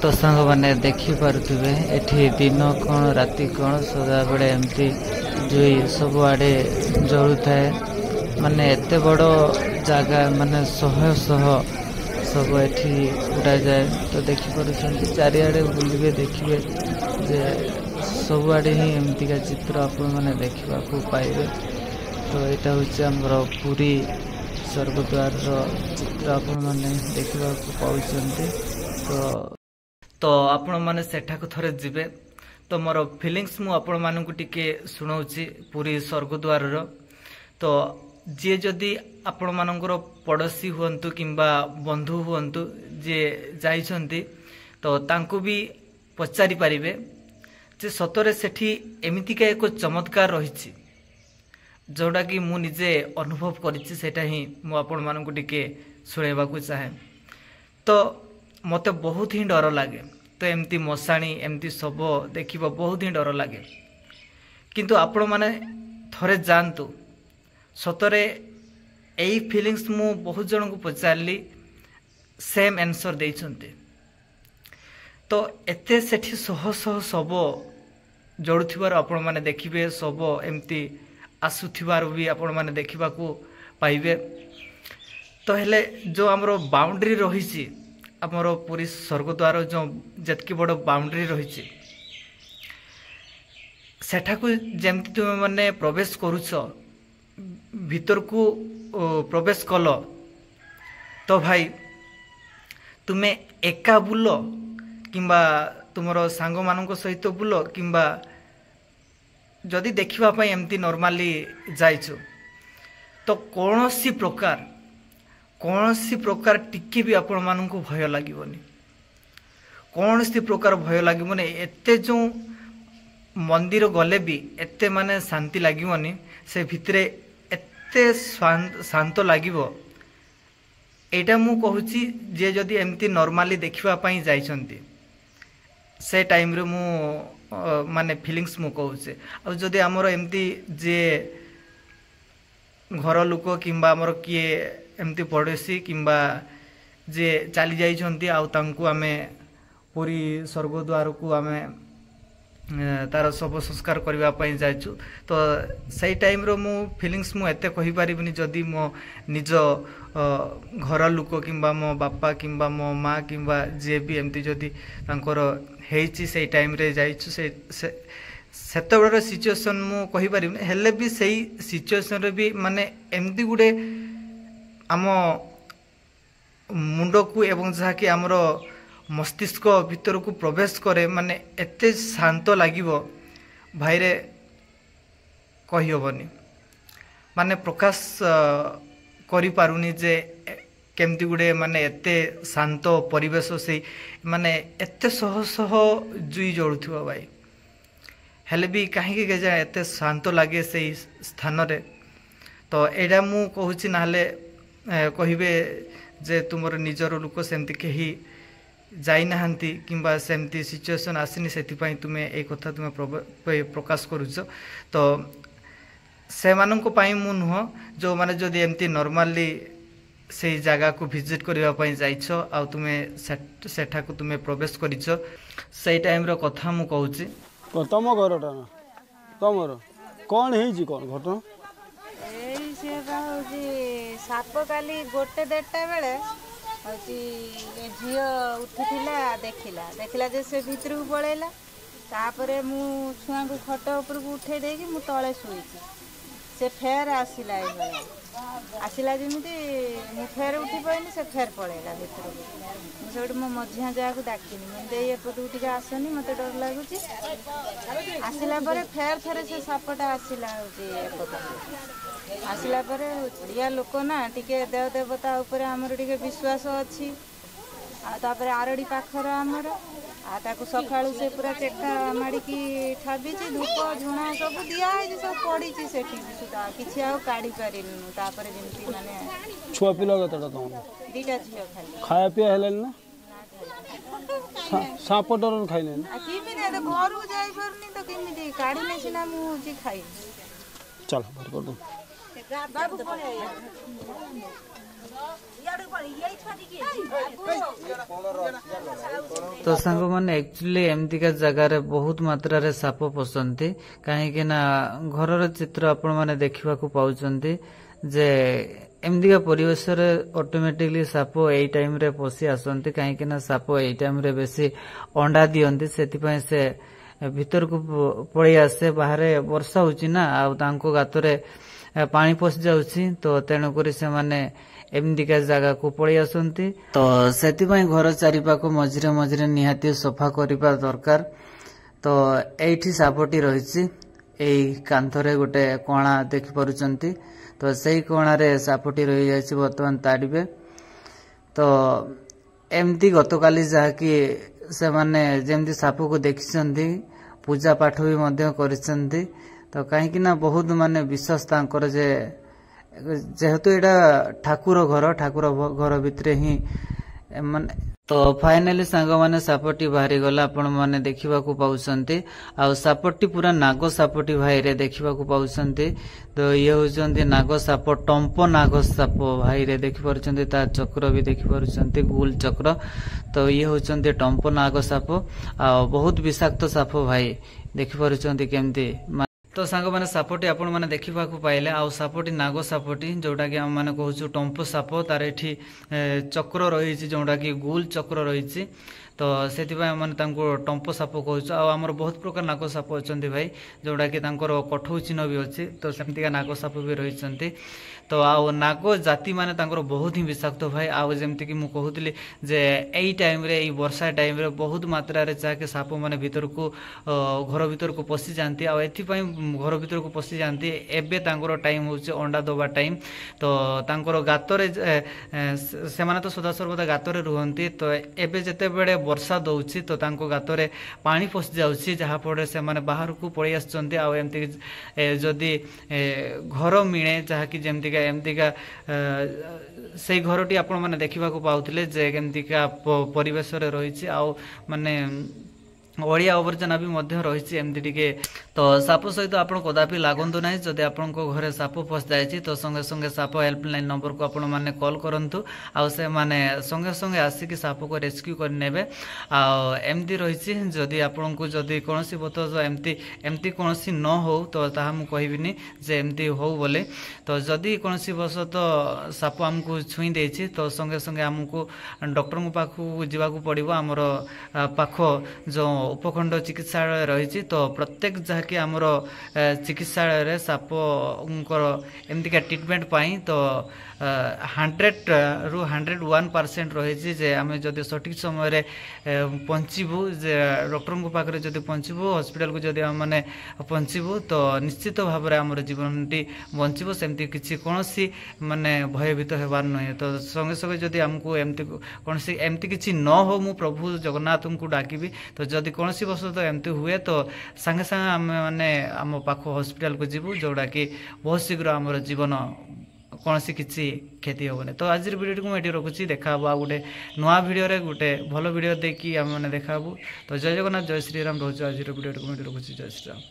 तो सांग मैंने देखी पारे एठी दिन कौन राति कौन सदा बेले एमती जुई सब आड़े जलू थाए माने एते बड़ जगह माने शह शह सब एठी उड़ा जाए तो देखी पारुछंती चारिआडे बुलिबे देखिबे जे सब आड़े ही एमतीका चित्र आपण माने देखा पाइबे। तो यहाँ हूँ आमर पुरी स्वर्गद्वार चित्र आपण मैंने देखा पाँच तो आपण मैंने सेठाक थरे जीवे तो मोर फिलिंग्स मु आपण मानक टिके सुनाऊँगी पुरी स्वर्गद्वार तो जी जदि आपण मानकर पड़ोशी हुंतु किंबा बंधु हुंतु जे जाइछंती तो तांको भी पचारि पारिबे जे सतरे सेठी एमितिका एक चमत्कार रही जोटा कि मु निजे अनुभव करिछि सेटा ही मु आपण मानक टिके सुनाइबा को चाहे। तो मते बहुत ही डर लगे तो एमती मशाणी एमती सब देखिबा बहुत ही डर लगे किंतु आपण माने थरे जानतु सतरे एई फीलिंग्स मु बहुत जन को पचारली सेम आंसर देइछन्ते। तो एते सेठी सह सह सब जोड़ुथिबार आपण माने देखिबे सब एमती आसुथिबार भी आपण माने देखिबा को पाइबे। तो हेले जो हमरो बाउंड्री रही आमर पूरी स्वर्गद्वार जो जतकी बड़ बाउंड्री रही सेठाकू जेमती तुम मैंने प्रवेश करुच भीतर को प्रवेश कल तो भाई तुम्हें एका बुल किंबा तुमर सांग मानक सहित बुल किंबा जदि देखिबा एमती नॉर्मली जाइछु तो कौनसी प्रकार टिके भी आपण मानक भय लागोनी कौनसी प्रकार भय लागोनी एते जो मंदिर गले भी एते माने शांति लागोनी से भितरे एते शांत लागिवो। एटा मु कहूची जे जदि एमती नॉर्मली देखिबा पई जाइछंती से टाइम रे मु माने फीलिंग्स मु कहूचे आ जदि हमर एमती जे घर लोक किंबा हमर किए एमती पड़ोशी किंबा जे चली जाइछंती आ तांकु आमे पूरी स्वर्गद्वार को आमे तार सब संस्कार करबा पई जाइछु। तो सही टाइम रो मु फीलिंग्स मु एते कहि परिबिनी जदि मो निज घर लोक किंबा मो बापा किंबा मो माँ किंबा जे भी एमती जदि तांकर हेछि सही टाइम रे जाइछु से सेते बड़ सिचुएशन मु कहि परिबिनी हेले भी सही सिचुएशन रे भी माने एमती गुडे आम मुंड को एवं जहाँ कि आमर मस्तिष्क भीतर को प्रवेश करे माने एते शांत लागिवो भाईरे कहि होबनी माने प्रकाश करि पारुनी जे केमती गुडे माने एते शांत परिवेश से माने एते सह सह जुई जळुथिबो भाई हेले भी कहीं के जा एते शांत लगे से स्थान रे। तो एडा मु कहूची नाले कहिबे जे तुमर निजर लोक सेमती कहीं जाई नाहंती किंबा सेमती सिचुएशन आसीनी सेतिपाई तुमे ए कथा तुमे प्रकाश करूछ। तो से माननको पाई मु नुह जो माने जदि एमती नॉर्मली से जगह को विजिट करबा पई जाइछ आ तुमे सेठा को तुमे प्रवेश करिछ से टाइम रो कथा मु कहूची। तम घरटा ना तमर कौन है कौन घटना साप काली गोटे 1:30 बेले झील उठी देखला देखला जे से भितर को पलैला तापरे मु छुआ को खट ऊपर को उठे देकी मु तले शुईची से फेर आसिला आसिला जमीती मु फेर उठी पाइनी से फेर पलैला भितर मुझे मो मझिया जहाँ को डाकिनी मुझे एपटू टे आसनी मत डर लगुच आसला फेर थे से सापटा आसला आसला ओडिया लोक ना टिके देव देवता उपर आमर टिके विश्वास अच्छी आपर आरड़ी पाखर आमर आताको सकाळु से पूरा चेका माड़की ठाबीची धूप झुणा सब दिखाई सब पड़ी सेठी सुधा किसी आ काढ़ी पारिनु तापर जेमती माने छुआ पिला कतटा तुम दीटा झियो खाली खाया पिया हेलन ना साप डर खाइले ना आ किमी ने घर जाई परनी तो किमी काढ़ी ले सिना मु जी खाई चल भर कर दो बाबू कोन तो सांग मैंने एक्चुअली एमतीका जगार बहुत मात्रा रे साप पसंदी कहीं ना घर चित्र आपण मैंने देखा पाउचंती जे एमतीका परिवेश ऑटोमेटिकली साप एई टाइम रे पसी आसंती कहीं ना साप एई टाइम रे बेसी अंडा दियंती सेतिपय से भीतर को पळै आसे बाहर वर्षा होची ना आ तांको गातरे पानी पसी जाउची तो तेणु करी से माने एमतीका जगह को पळै आसंती तो सेतिपय घर चारिपाख मझिरे मझिरे निहाती सफा करिबा दरकार तो एठी सापटी रहिची एई कांथरे गोटे कोणा देखि परुचंती तो सही कोणारे सापटी रही जाइए बर्तमान ताड़े तो एमती गतकाली जहाँकि से माने जेमती साप को देखी पूजा पाठ भी करिसेंती तो कहीं ना बहुत माने विश्वास तांकर जे जेहेतु एटा ठाकुर घर भितर ही माने तो फाइनाली सांग माने सापटी बाहरी गला आपण माने देखिबा को पाउसंती आ सापटी पूरा नाग सापटी भाई रे देखिबा को पाउसंती तो ये होचंती नाग साप टंपो नाग साप भाई रे देखि परचंती ता चक्र भी देखि परचंती गोल चक्र तो ये होचंती टंपो नाग साप आ बहुत विषाक्त साप भाई देखि परचंती केमती तो सांग मैंने सापटी आपण मैंने देखा पाइले आ सापटी नाग सापटी जोटा कि आम मैंने कहूँ टंपो साप तार एठी चक्र रही जोटा कि गोल चक्र रही तो से मैंने टंपो साप कहूँ आमर बहुत प्रकार नाग साप अच्छा भाई जोटा कि कठौ चिन्ह भी अच्छी तो सेमतिका नाग साप भी रही तो आउ नाग जाति माने बहुत ही विषाक्त भाई आउ जमती कि कहूली जे एई टाइम रे वर्षा टाइम रे बहुत मात्रा रे जाके साप माने भीतर को घर भीतर को पशि जाती आ एथिपाई घर भीतर को पशि जाती एबे तांकर टाइम होचे अंडा दबा टाइम तो तांकर गातरे से माने तो सदा सर्वदा गातरे रुहंती तो एबे जते बेले वर्षा दउची तो तांको गातरे पानी पशि जाउची जहा पड़े से माने बाहर को पळै आछंती आ एमती जदी घर मिले जहा कि जेमती एमतीका से घरटी आपण माने देखिबा को पाउथिले जे केमतीका परिवेश रे रहिछि आ माने ओडिया आवर्जना भी मध्य रही एमती टिके तो साप सहित आप कदापि लागंतु ना जदि आपण घरे साप फस जाए तो संगे संगे साप हेल्पलाइन नंबर को आपण माने कॉल करंतु आ से माने संगे संगे आसिक साप को रेस्क्यू कर नेबे आ एमती रही जदि आपण को जदि कोनोसी बतज एमती एमती कोनोसी न हो तो ताहा मु कहबिनी जे एमती हो बोले तो जदि कोनोसी बसत साप हमको छुई देछि तो संगे संगे हमको डॉक्टर पाखु जीवाकू पड़िबो हमर पाख जो उपखंड चिकित्सालय रही तो प्रत्येक जहाँकि आमर चिकित्सालय साप एमतीका ट्रिटमेंट पाई तो 100 ରୁ 101% रही जे आम जदि सठिक समय पहुँचबू जे डॉक्टर पाखे जदि पहुँचबू हॉस्पिटल को जदि आम मैंने पहुँचबू तो निश्चित भाव में आम जीवनटी बंचब सेमती किसी कौन माने भयभीत होबार नुहे तो संगे संगे जदि आमको एमती कौन एमती किसी न हो मु प्रभु जगन्नाथ को डाकिबी तो जदि कौन बस एमती हुए तो सांगे सांगे आम मैंने आम पाख हॉस्पिटल को जीवु जोड़ा कि बहुत शीघ्र आम जीवन कौन सी किसी क्षति हेनी तो आज वीडियो को मुझे रखुच्छी देखा गोटे नुआ वीडियो गोटे भल वीडियो देखिए आम मैंने देखा तो जय जगन्नाथ जय श्रीराम रोज आज वीडियो को मुझे रखुच्छी जय श्रीराम।